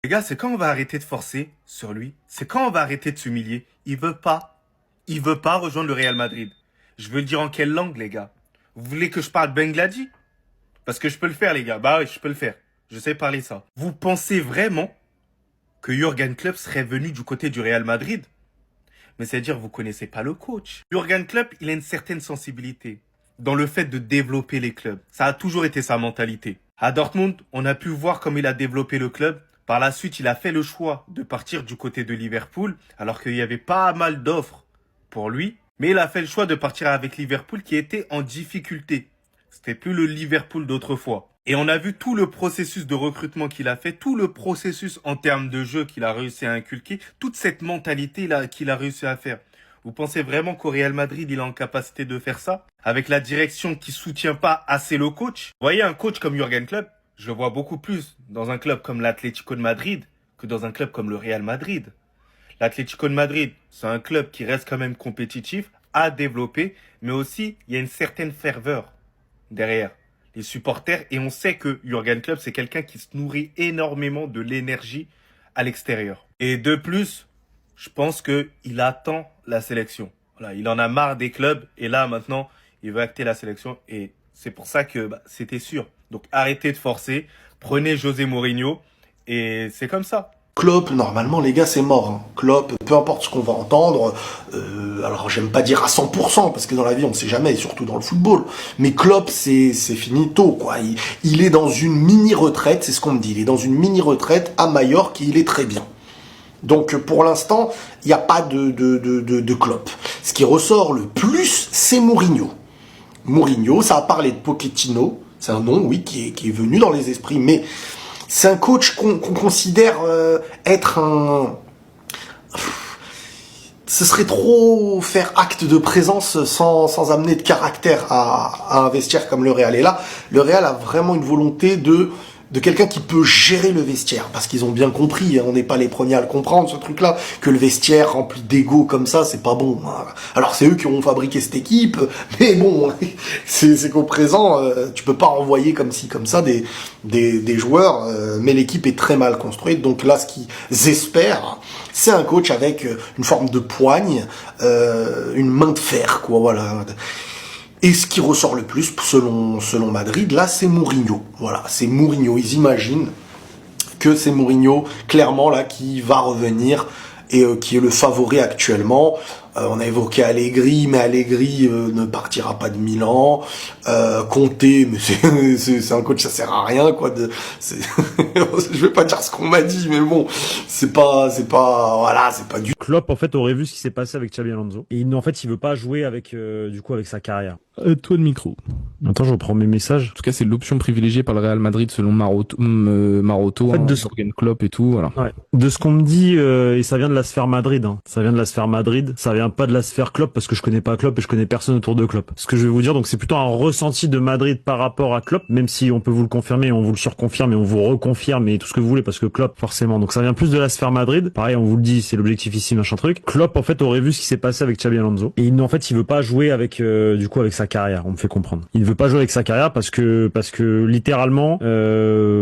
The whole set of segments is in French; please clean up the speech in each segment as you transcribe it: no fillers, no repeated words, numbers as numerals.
Les gars, c'est quand on va arrêter de forcer sur lui. C'est quand on va arrêter de s'humilier. Il veut pas. Il veut pas rejoindre le Real Madrid. Je veux le dire en quelle langue, les gars? Vous voulez que je parle Bengladi? Parce que je peux le faire, les gars. Bah oui, je peux le faire. Je sais parler ça. Vous pensez vraiment que Jürgen Klopp serait venu du côté du Real Madrid? Mais c'est-à-dire, vous connaissez pas le coach. Jürgen Klopp, il a une certaine sensibilité dans le fait de développer les clubs. Ça a toujours été sa mentalité. À Dortmund, on a pu voir comment il a développé le club. Par la suite, il a fait le choix de partir du côté de Liverpool, alors qu'il y avait pas mal d'offres pour lui. Mais il a fait le choix de partir avec Liverpool qui était en difficulté. C'était plus le Liverpool d'autrefois. Et on a vu tout le processus de recrutement qu'il a fait, tout le processus en termes de jeu qu'il a réussi à inculquer, toute cette mentalité là qu'il a réussi à faire. Vous pensez vraiment qu'au Real Madrid, il est en capacité de faire ça? Avec la direction qui soutient pas assez le coach? Vous voyez, un coach comme Jürgen Klopp, je le vois beaucoup plus dans un club comme l'Atlético de Madrid que dans un club comme le Real Madrid. L'Atlético de Madrid, c'est un club qui reste quand même compétitif, à développer, mais aussi, il y a une certaine ferveur derrière les supporters. Et on sait que Jürgen Klopp, c'est quelqu'un qui se nourrit énormément de l'énergie à l'extérieur. Et de plus, je pense qu'il attend la sélection. Voilà, il en a marre des clubs. Et là, maintenant, il veut acter la sélection. Et c'est pour ça que c'était sûr. Donc arrêtez de forcer. Prenez José Mourinho. Et c'est comme ça. Klopp, normalement, les gars, c'est mort. Hein. Klopp, peu importe ce qu'on va entendre, alors j'aime pas dire à 100%, parce que dans la vie, on sait jamais, et surtout dans le football. Mais Klopp, c'est finito, quoi. Il est dans une mini-retraite, c'est ce qu'on me dit. Il est dans une mini-retraite à Majorque et il est très bien. Donc, pour l'instant, il n'y a pas de Klopp. Ce qui ressort le plus, c'est Mourinho. Mourinho, ça a parlé de Pochettino. C'est un nom, oui, qui est venu dans les esprits, mais c'est un coach qu'on considère être un... Ce serait trop faire acte de présence sans amener de caractère à un vestiaire comme le Real. Et là, le Real a vraiment une volonté de quelqu'un qui peut gérer le vestiaire. Parce qu'ils ont bien compris, hein, on n'est pas les premiers à le comprendre, ce truc-là, que le vestiaire rempli d'ego comme ça, c'est pas bon. Alors c'est eux qui ont fabriqué cette équipe, mais bon, c'est qu'au présent, tu peux pas envoyer comme ci, comme ça des joueurs, mais l'équipe est très mal construite. Donc là, ce qu'ils espèrent, c'est un coach avec une forme de poigne, une main de fer, quoi, voilà. Et ce qui ressort le plus, selon Madrid, là, c'est Mourinho. Voilà, c'est Mourinho. Ils imaginent que c'est Mourinho, clairement, là, qui va revenir et qui est le favori actuellement. On a évoqué Allegri, mais Allegri ne partira pas de Milan. Conte, mais c'est un coach, ça sert à rien, quoi. Je vais pas dire ce qu'on m'a dit, mais bon, voilà, c'est pas du. Klopp en fait aurait vu ce qui s'est passé avec Xabi Alonso et en fait il veut pas jouer avec du coup avec sa carrière. Toi de micro. Attends, je reprends mes messages. En tout cas, c'est l'option privilégiée par le Real Madrid selon Maroto, En fait, Jürgen Klopp et tout, voilà. Ouais. De ce qu'on me dit, et ça vient de la sphère Madrid, hein. Ça vient de la sphère Madrid, ça vient pas de la sphère Klopp parce que je connais pas Klopp et je connais personne autour de Klopp. Ce que je vais vous dire, donc c'est plutôt un ressenti de Madrid par rapport à Klopp, même si on peut vous le confirmer, on vous le surconfirme et on vous reconfirme et tout ce que vous voulez parce que Klopp, forcément. Donc ça vient plus de la sphère Madrid. Pareil, on vous le dit, c'est l'objectif ici, machin truc. Klopp, en fait, aurait vu ce qui s'est passé avec Xabi Alonso et en fait, il veut pas jouer avec, du coup, avec sa carrière. On me fait comprendre. Il ne veut pas jouer avec sa carrière parce que littéralement,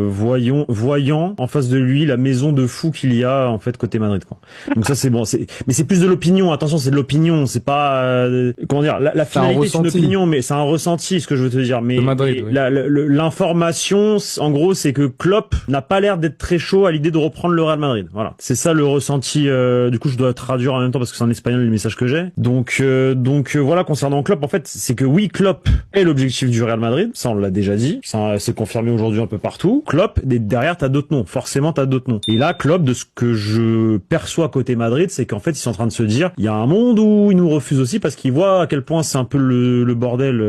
voyant en face de lui la maison de fou qu'il y a en fait côté Madrid, quoi. Donc ça c'est bon, mais c'est plus de l'opinion. Attention, c'est de l'opinion, c'est pas comment dire, la finalité c'est une opinion, mais c'est un ressenti, ce que je veux te dire. Mais Madrid, oui. l'information, en gros, c'est que Klopp n'a pas l'air d'être très chaud à l'idée de reprendre le Real Madrid. Voilà, c'est ça le ressenti. Du coup, je dois traduire en même temps parce que c'est en espagnol le message que j'ai. Donc voilà, concernant Klopp, en fait, c'est que oui, Klopp est l'objectif du Real Madrid, ça on l'a déjà dit, ça c'est confirmé aujourd'hui un peu partout. Klopp, derrière t'as d'autres noms, forcément t'as d'autres noms. Et là, Klopp, de ce que je perçois côté Madrid, c'est qu'en fait ils sont en train de se dire, il y a un monde où ils nous refusent aussi parce qu'ils voient à quel point c'est un peu le bordel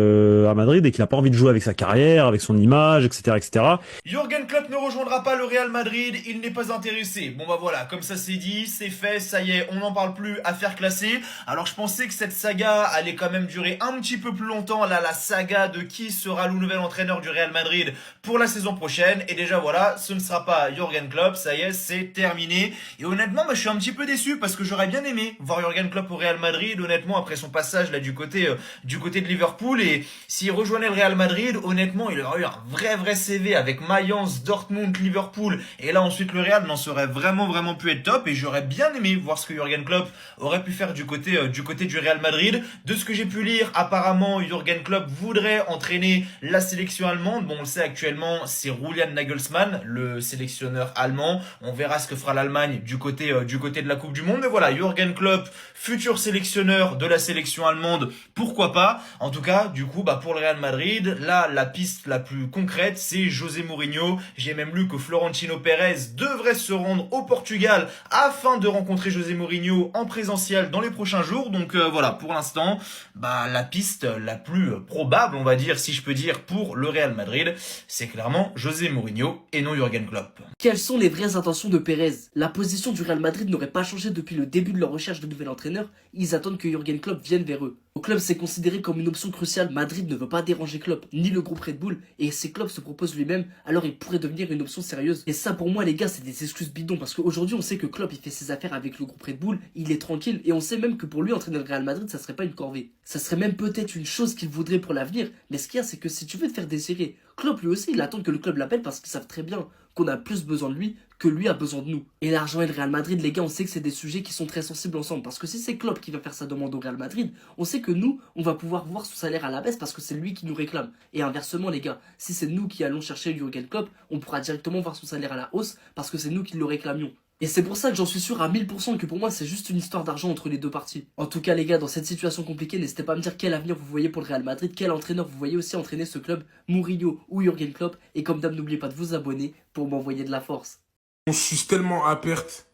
à Madrid et qu'il a pas envie de jouer avec sa carrière, avec son image, etc., etc. Jürgen Klopp ne rejoindra pas le Real Madrid, il n'est pas intéressé. Bon bah voilà, comme ça c'est dit, c'est fait, ça y est, on n'en parle plus, affaire classée. Alors je pensais que cette saga allait quand même durer un petit peu plus longtemps longtemps là la saga de qui sera le nouvel entraîneur du Real Madrid pour la saison prochaine. Et déjà voilà, ce ne sera pas Jürgen Klopp, ça y est, c'est terminé. Et honnêtement, je suis un petit peu déçu parce que j'aurais bien aimé voir Jürgen Klopp au Real Madrid, honnêtement, après son passage là du côté de Liverpool. Et s'il rejoignait le Real Madrid, honnêtement, il aurait eu un vrai CV avec Mayence, Dortmund, Liverpool. Et là ensuite le Real n'en serait vraiment pu être top. Et j'aurais bien aimé voir ce que Jürgen Klopp aurait pu faire du côté du Real Madrid. De ce que j'ai pu lire, apparemment Jürgen Klopp voudrait entraîner la sélection allemande. Bon, on le sait actuellement, c'est Julian Nagelsmann, le sélectionneur allemand. On verra ce que fera l'Allemagne du côté de la Coupe du Monde. Mais voilà, Jürgen Klopp, futur sélectionneur de la sélection allemande, pourquoi pas. En tout cas, du coup, pour le Real Madrid, là, la piste la plus concrète, c'est José Mourinho. J'ai même lu que Florentino Pérez devrait se rendre au Portugal afin de rencontrer José Mourinho en présentiel dans les prochains jours. Donc voilà, pour l'instant, la piste la plus probable, on va dire, si je peux dire, pour le Real Madrid, c'est clairement José Mourinho et non Jürgen Klopp. Quelles sont les vraies intentions de Pérez? La position du Real Madrid n'aurait pas changé depuis le début de leur recherche de nouvel entraîneur. Ils attendent que Jürgen Klopp vienne vers eux. Au club, c'est considéré comme une option cruciale. Madrid ne veut pas déranger Klopp, ni le groupe Red Bull. Et si Klopp se propose lui-même, alors il pourrait devenir une option sérieuse. Et ça, pour moi, les gars, c'est des excuses bidons. Parce qu'aujourd'hui, on sait que Klopp, il fait ses affaires avec le groupe Red Bull. Il est tranquille. Et on sait même que pour lui, entraîner le Real Madrid, ça serait pas une corvée. Ça serait même peut-être une chose qu'il voudrait pour l'avenir. Mais ce qu'il y a, c'est que si tu veux te faire désirer, Klopp, lui aussi, il attend que le club l'appelle parce qu'ils savent très bien qu'on a plus besoin de lui que lui a besoin de nous. Et l'argent et le Real Madrid, les gars, on sait que c'est des sujets qui sont très sensibles ensemble. Parce que si c'est Klopp qui va faire sa demande au Real Madrid, on sait que nous, on va pouvoir voir son salaire à la baisse parce que c'est lui qui nous réclame. Et inversement, les gars, si c'est nous qui allons chercher Jürgen Klopp, on pourra directement voir son salaire à la hausse parce que c'est nous qui le réclamions. Et c'est pour ça que j'en suis sûr à 1000% que pour moi c'est juste une histoire d'argent entre les deux parties. En tout cas les gars, dans cette situation compliquée, n'hésitez pas à me dire quel avenir vous voyez pour le Real Madrid, quel entraîneur vous voyez aussi entraîner ce club, Mourinho ou Jürgen Klopp. Et comme d'hab, n'oubliez pas de vous abonner pour m'envoyer de la force. On suce tellement à perte.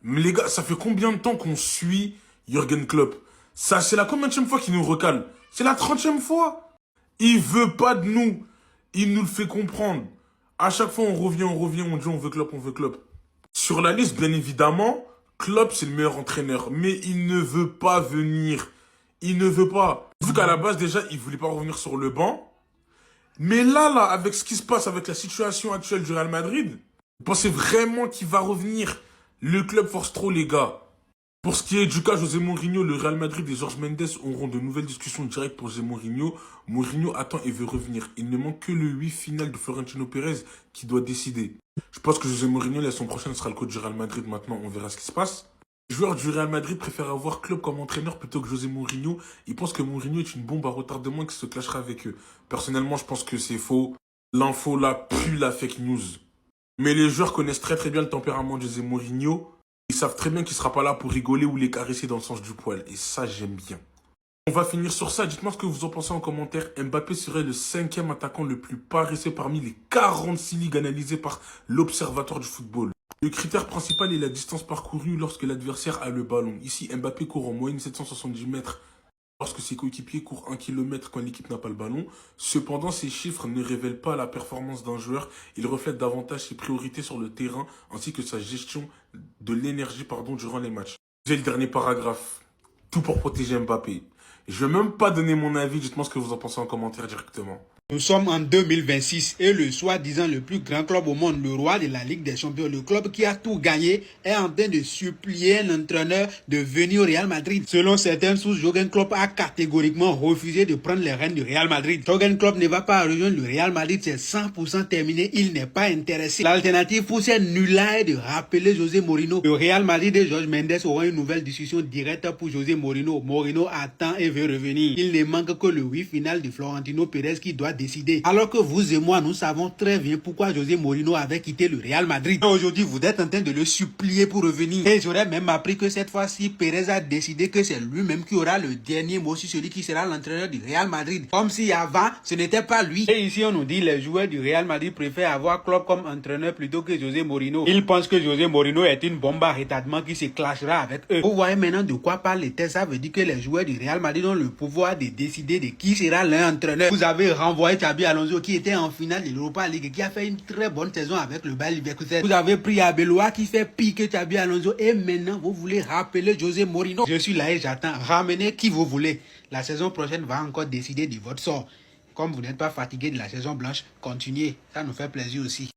Mais les gars, ça fait combien de temps qu'on suit Jürgen Klopp? Ça, c'est la combienième fois qu'il nous recale? C'est la 30e fois. Il veut pas de nous. Il nous le fait comprendre. À chaque fois, on revient, on dit on veut Klopp, on veut Klopp. Sur la liste, bien évidemment, Klopp, c'est le meilleur entraîneur. Mais il ne veut pas venir. Il ne veut pas. Vu qu'à la base, déjà, il voulait pas revenir sur le banc. Mais là, avec ce qui se passe, avec la situation actuelle du Real Madrid, vous pensez vraiment qu'il va revenir? Le club force trop, les gars. Pour ce qui est du cas José Mourinho, le Real Madrid et Jorge Mendes auront de nouvelles discussions directes pour José Mourinho. Mourinho attend et veut revenir. Il ne manque que le 8 final de Florentino Pérez qui doit décider. Je pense que José Mourinho, la saison prochaine, sera le coach du Real Madrid. Maintenant, on verra ce qui se passe. Les joueurs du Real Madrid préfèrent avoir Klopp comme entraîneur plutôt que José Mourinho. Ils pensent que Mourinho est une bombe à retardement et qui se clashera avec eux. Personnellement, je pense que c'est faux. L'info là pue la fake news. Mais les joueurs connaissent très bien le tempérament de José Mourinho. Ils savent très bien qu'il ne sera pas là pour rigoler ou les caresser dans le sens du poil. Et ça, j'aime bien. On va finir sur ça. Dites-moi ce que vous en pensez en commentaire. Mbappé serait le 5e attaquant le plus paresseux parmi les 46 ligues analysées par l'Observatoire du football. Le critère principal est la distance parcourue lorsque l'adversaire a le ballon. Ici, Mbappé court en moyenne 770 mètres lorsque ses coéquipiers courent 1 km quand l'équipe n'a pas le ballon. Cependant, ces chiffres ne révèlent pas la performance d'un joueur. Ils reflètent davantage ses priorités sur le terrain ainsi que sa gestion de l'énergie durant les matchs. J'ai le dernier paragraphe. Tout pour protéger Mbappé. Je ne vais même pas donner mon avis. Dites-moi ce que vous en pensez en commentaire directement. Nous sommes en 2026 et le soi-disant le plus grand club au monde, le roi de la Ligue des Champions, le club qui a tout gagné, est en train de supplier un entraîneur de venir au Real Madrid. Selon certaines sources, Jürgen Klopp a catégoriquement refusé de prendre les rênes du Real Madrid. Jürgen Klopp ne va pas rejoindre le Real Madrid, c'est 100% terminé, il n'est pas intéressé. L'alternative pour ces nuls-là est de rappeler José Mourinho. Le Real Madrid et Jorge Mendes auront une nouvelle discussion directe pour José Mourinho. Mourinho attend et veut revenir. Il ne manque que le 8 final de Florentino Pérez qui doit décider. Alors que vous et moi, nous savons très bien pourquoi José Mourinho avait quitté le Real Madrid. Aujourd'hui, vous êtes en train de le supplier pour revenir. Et j'aurais même appris que cette fois-ci, Pérez a décidé que c'est lui-même qui aura le dernier mot sur celui qui sera l'entraîneur du Real Madrid. Comme si avant, ce n'était pas lui. Et ici, on nous dit les joueurs du Real Madrid préfèrent avoir Klopp comme entraîneur plutôt que José Mourinho. Ils pensent que José Mourinho est une bombe à retardement qui se clashera avec eux. Vous voyez maintenant de quoi parle l'État. Ça veut dire que les joueurs du Real Madrid ont le pouvoir de décider de qui sera leur entraîneur. Vous avez renvoyé envoyé Xabi Alonso qui était en finale de l'Europa League et qui a fait une très bonne saison avec le Bayer Leverkusen. Vous avez pris Abeloa qui fait piquer Xabi Alonso et maintenant vous voulez rappeler José Mourinho. Je suis là et j'attends. Ramenez qui vous voulez. La saison prochaine va encore décider de votre sort. Comme vous n'êtes pas fatigué de la saison blanche, continuez. Ça nous fait plaisir aussi.